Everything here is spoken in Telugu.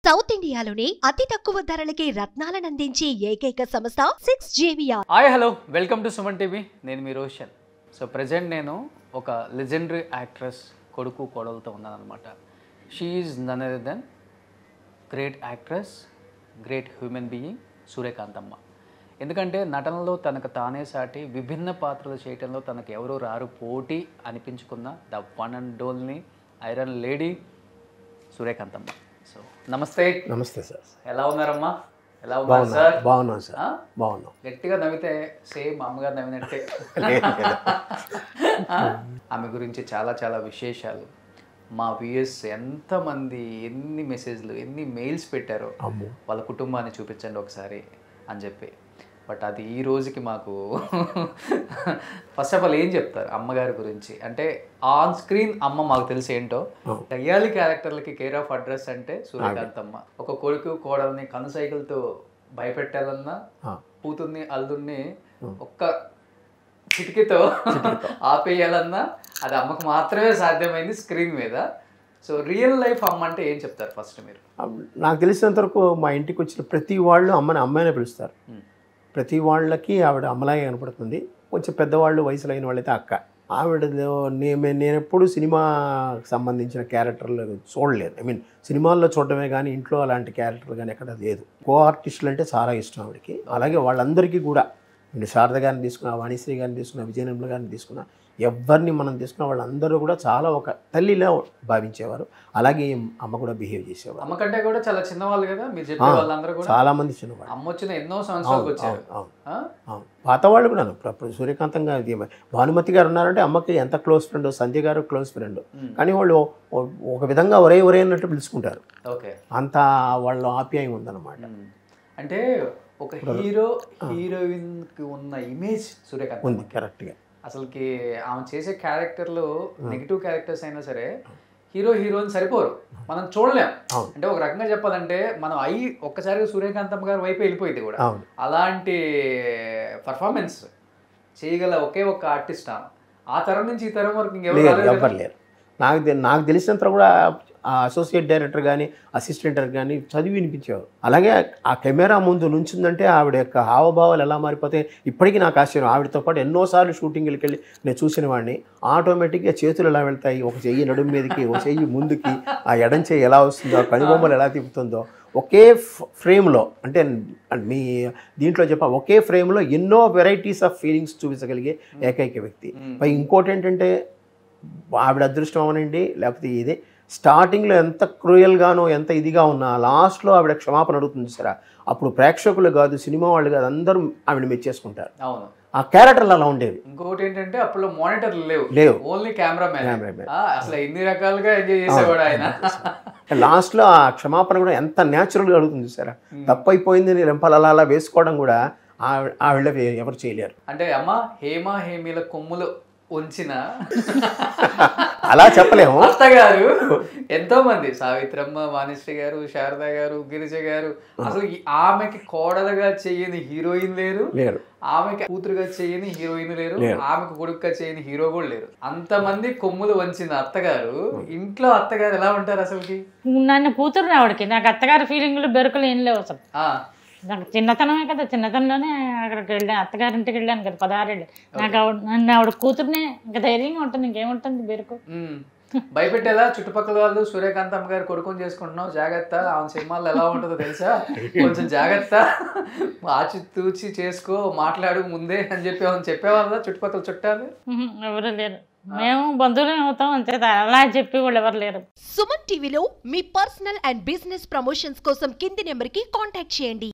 సౌత్ ఇండియాలోనే అతి తక్కువ ధరలకి రత్నాలను అందించే ఏకైక సంస్థ 6JVR. Hi hello welcome to Suman TV. నేను మీ రోషన్. సో ప్రజెంట్ నేను ఒక లెజెండరీ యాక్ట్రెస్ కొడుకు కోడలతో ఉన్నాను అనమాట. She is none other than great actress, great human being Suryakanthamma. ఎందుకంటే నటనలో తనకు తానే సాటి విభిన్న పాత్రలు చేయటంలో తనకు ఎవరూ రారు పోటీ అనిపించుకున్న the one and only iron lady Suryakanthamma. So నమస్తే. నమస్తే సార్. ఎలా ఉన్నారమ్మా? ఎలా ఉన్నారు సార్? బాగున్నాను సార్. బాగున్నాం. గట్టిగా నవ్వితే సేమ్ అమ్మగారు నవ్వినట్టే. ఆమె గురించి చాలా చాలా విశేషాలు మా వ్యూయర్స్ ఎంతమంది ఎన్ని మెసేజ్లు ఎన్ని మెయిల్స్ పెట్టారో వాళ్ళ కుటుంబాన్ని చూపించండి ఒకసారి అని చెప్పి. బట్ అది ఈ రోజుకి మాకు ఫస్ట్ ఆఫ్ ఆల్ ఏం చెప్తారు అమ్మగారి గురించి? అంటే ఆన్ స్క్రీన్ అమ్మ మాకు తెలిసి ఏంటో, దయ్యాలి క్యారెక్టర్లకి కేర్ ఆఫ్ అడ్రస్ అంటే సూర్యకాంతమ్మ. ఒక కొడుకు కోడల్ని కనుసైకిల్తో భయపెట్టాలన్నా, కూతుర్ని అల్లుడిని ఒక్క చిటికీతో ఆపేయాలన్నా అది అమ్మకు మాత్రమే సాధ్యమైంది స్క్రీన్ మీద. సో రియల్ లైఫ్ అమ్మ అంటే ఏం చెప్తారు ఫస్ట్ మీరు? నాకు తెలిసినంత వరకు మా ఇంటికి వచ్చిన ప్రతి వాళ్ళు అమ్మని అమ్మాయినే పిలుస్తారు. ప్రతి వాళ్ళకి ఆవిడ అమ్మలాగే కనపడుతుంది. కొంచెం పెద్దవాళ్ళు వయసులో అయిన వాళ్ళైతే అక్క. ఆవిడలో నేను ఎప్పుడు సినిమాకి సంబంధించిన క్యారెక్టర్లు చూడలేదు. ఐ మీన్ సినిమాల్లో చూడడమే కానీ ఇంట్లో అలాంటి క్యారెక్టర్లు కానీ ఎక్కడ లేదు. కో ఆర్టిస్టులు అంటే చాలా ఇష్టం ఆవిడకి. అలాగే వాళ్ళందరికీ కూడా శారద గారిని తీసుకున్నా, వాణిశ్రీ గారిని తీసుకున్నా, విజయనిర్మల గారిని తీసుకున్నా, ఎవరిని మనం తీసుకున్న వాళ్ళందరూ కూడా చాలా ఒక తల్లిలా భావించేవారు. అలాగే అమ్మ కూడా బిహేవ్ చేసేవారు. అమ్మ కంటే కూడా చాలా చిన్నవాళ్ళు కదా మీరు చెప్పే వాళ్ళందరూ కూడా. చాలా మంది చిన్నవాళ్ళు. అమ్మ వచ్చిన ఎన్నో సంవత్సరాలకు వచ్చారు. పాత వాళ్ళు కూడా అప్పుడు సూర్యకాంతం గారు, భానుమతి గారు ఉన్నారంటే అమ్మకి ఎంత క్లోజ్ ఫ్రెండ్, సంధ్య గారు క్లోజ్ ఫ్రెండ్. కానీ వాళ్ళు ఒక విధంగా ఒరే ఒరే అన్నట్టు పిలుచుకుంటారు. ఓకే, అంత వాళ్ళ ఆప్యాయం ఉందన్నమాట. అంటే ఒక హీరో హీరోయిన్ కి ఉన్న ఇమేజ్ సూర్యకాంత్ ఉంది కరెక్ట్గా. అసలుకి ఆమె చేసే క్యారెక్టర్లు నెగిటివ్ క్యారెక్టర్స్ అయినా సరే హీరో హీరోయిన్ సరిపోరు, మనం చూడలేం. అంటే ఒక రకంగా చెప్పాలంటే మనం ఒక్కసారిగా సూర్యకాంతమ్మ గారి వైపు వెళ్ళిపోయింది కూడా. అలాంటి పర్ఫార్మెన్స్ చేయగల ఒకే ఒక్క ఆర్టిస్ట్ ఆమె. ఆ తరం నుంచి ఈ తరం వరకు ఎవరు లేరు. నాకు తెలిసినంత కూడా అసోసియేట్ డైరెక్టర్ కానీ అసిస్టెంట్ డైరెక్టర్ కానీ చదివి వినిపించేవారు. అలాగే ఆ కెమెరా ముందు నుంచిందంటే ఆవిడ యొక్క హావభావాలు ఎలా మారిపోతాయి ఇప్పటికీ నాకు ఆశ్చర్యం. ఆవిడతో పాటు ఎన్నోసార్లు షూటింగ్కి వెళ్ళి నేను చూసిన వాడిని. ఆటోమేటిక్గా చేతులు ఎలా వెళ్తాయి, ఒక చెయ్యి నడుము మీదకి, ఒక చెయ్యి ముందుకి, ఆ ఎడం చెయ్యి ఎలా వస్తుందో, కనుబొమ్మలు ఎలా తిప్పుతుందో, ఒకే ఫ్రేమ్లో అంటే మీ దీంట్లో ఒకే ఫ్రేమ్లో ఎన్నో వెరైటీస్ ఆఫ్ ఫీలింగ్స్ చూపించగలిగే ఏకైక వ్యక్తి. పై ఇంకోటి ఏంటంటే ఆవిడ అదృష్టం అవనండి లేకపోతే ఇదే, స్టార్టింగ్లో ఎంత క్రూయల్గానో ఎంత ఇదిగా ఉన్నా లాస్ట్లో ఆవిడ క్షమాపణ అడుగుతుంది సరే, అప్పుడు ప్రేక్షకులు కాదు, సినిమా వాళ్ళు కాదు, అందరూ ఆవిడ మెచ్చేసుకుంటారు. అవును, ఆ క్యారెక్టర్లు అలా ఉండేవి. ఇంకోటి ఏంటంటే అప్పుడు మానిటర్లు లేవు, ఓన్లీ కెమెరామెన్. అసలు ఎన్ని రకాలుగా ఎంజాయ్ చేసేవాడు ఆయన. లాస్ట్లో ఆ క్షమాపణ కూడా ఎంత న్యాచురల్గా అడుగుతుంది సరే, తప్పు అయిపోయింది రెంపలు అలా వేసుకోవడం కూడా ఆవిడ ఎవరు చేయలేరు. అంటే అమ్మ హేమీల కొమ్ములు ఉంచిన అలా చెప్పలేము. అత్తగారు ఎంతో మంది, సావిత్రమ్మ, వాణిశ్రీ గారు, శారద గారు, గిరిజ గారు, అసలు ఆమెకి కోడలుగా చేయని హీరోయిన్ లేరు, ఆమెకి కూతురుగా చేయని హీరోయిన్ లేరు, ఆమెకు కొడుకుగా చేయని హీరో కూడా లేరు. అంతమంది కొమ్ములు వంచిన అత్తగారు ఇంట్లో అత్తగారు ఎలా ఉంటారు అసలుకి? నన్ను కూతురు ఆవిడకి, నాకు అత్తగారి ఫీలింగ్లు బెరుకులు ఏం లేవు అసలు. నాకు చిన్నతనమే కదా, చిన్నతనంలోనే అక్కడికి వెళ్ళాను, అత్తగారింటికి వెళ్ళాను కదా 16 ఏళ్ళు. నాకు నన్ను ఆవిడ కూతురునే ఇంకా ధైర్యంగా ఉంటుంది, ఇంకేముంటుంది బెరుకు. భయపెట్టేలా చుట్టుపక్కల వాళ్ళు సూర్యకాంతమ్మ గారు కొడుకుని చేసుకుంటున్నావు జాగ్రత్త, ఆమె సినిమాల్లో ఎలా ఉంటుందో తెలుసా, కొంచెం జాగ్రత్త, ఆచి తూచి చేసుకో, మాట్లాడు ముందే అని చెప్పేవాళ్ళ చుట్టుపక్కల చుట్టాలు? ఎవరు లేరు, మేము బంధువులు అవుతాం అంతే, అలా చెప్పి వాళ్ళు ఎవరు లేరు. సుమన్ టీవీలో మీ పర్సనల్ అండ్ బిజినెస్ ప్రమోషన్స్ కోసం కింది నెంబర్కి కాంటాక్ట్ చేయండి.